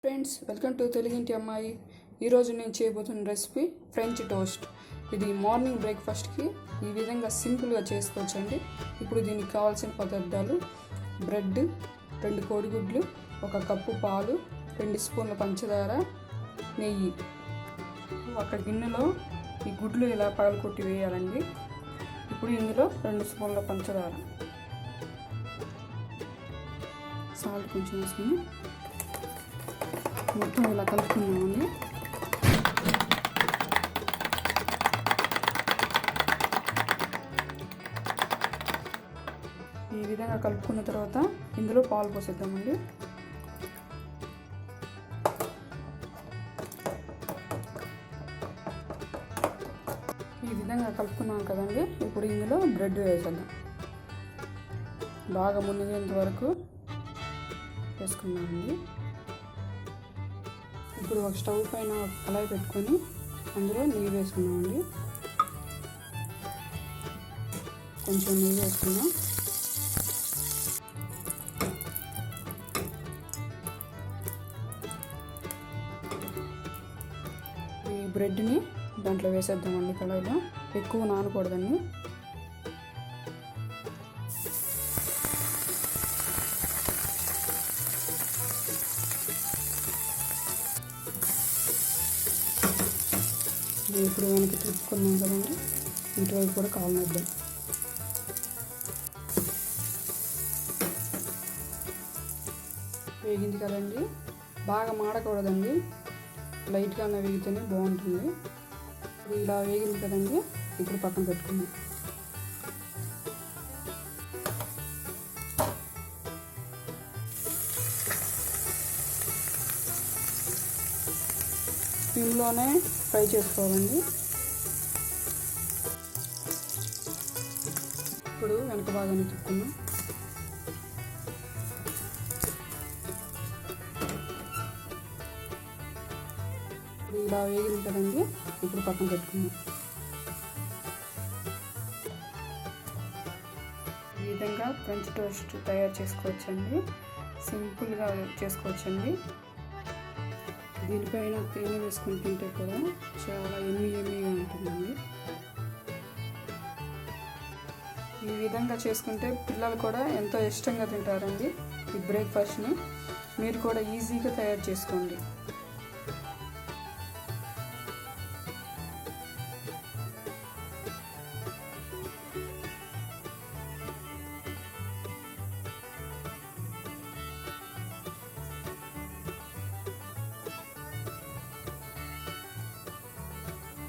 Friends, welcome to తెలుగింటి అమ్మాయి. ఈరోజు నేను చేయబోతున్న రెసిపీ ఫ్రెంచ్ టోస్ట్. ఇది మార్నింగ్ బ్రేక్ఫాస్ట్కి ఈ విధంగా సింపుల్గా చేసుకోవచ్చండి. ఇప్పుడు దీనికి కావాల్సిన పదార్థాలు: బ్రెడ్, 2 కోడిగుడ్లు, 1 కప్పు పాలు, 2 స్పూన్ల పంచదార, నెయ్యి. ఒక గిన్నెలో ఈ గుడ్లు ఇలా పగలకొట్టి వేయాలండి. ఇప్పుడు ఇందులో 2 స్పూన్ల పంచదార, సాల్ట్ కొంచెం వేసుకుని మొత్తం ఇలా కలుపుకున్నామండి. ఈ విధంగా కలుపుకున్న తర్వాత ఇందులో పాలు పోసేద్దామండి. ఈ విధంగా కలుపుకున్నాం కదండి. ఇప్పుడు ఇందులో బ్రెడ్ వేసేద్దాం. బాగా మునిగేంత వరకు వేసుకున్నామండి. ఇప్పుడు ఒక స్టవ్ పైన కళాయి పెట్టుకొని అందులో నెయ్యి వేసుకున్నామండి. కొంచెం నెయ్యి వేసుకున్నాం. ఈ బ్రెడ్ని దాంట్లో వేసేద్దామండి. కళాయిలో ఎక్కువ నానకూడదండి. ఇప్పుడు మనకి తిప్పుకున్నాం కదండి, ఇటువైపు కూడా కాలనిద్దాం. వేగింది కదండి, బాగా మాడకూడదండి, లైట్గానే వేగితేనే బాగుంటుంది. ఇప్పుడు ఇలా వేగింది కదండి, ఇప్పుడు పక్కన పెట్టుకుందాం. ఇందులోనే ఫ్రై చేసుకోవాలండి. ఇప్పుడు వెనక భాగాన్ని తిప్పుకుందాం. ఇప్పుడు ఇలా వేగింది కదండి, ఇప్పుడు పక్కన పెట్టుకుందాం. ఈ విధంగా ఫ్రెంచ్ టోస్ట్ తయారు చేసుకోవచ్చండి. సింపుల్గా చేసుకోవచ్చండి. దీనిపైన తేనె వేసుకొని తింటే కూడా చాలా ఎమ్మీగా ఉంటుందండి. ఈ విధంగా చేసుకుంటే పిల్లలు కూడా ఎంతో ఇష్టంగా తింటారండి. ఈ బ్రేక్ఫాస్ట్ని మీరు కూడా ఈజీగా తయారు చేసుకోండి.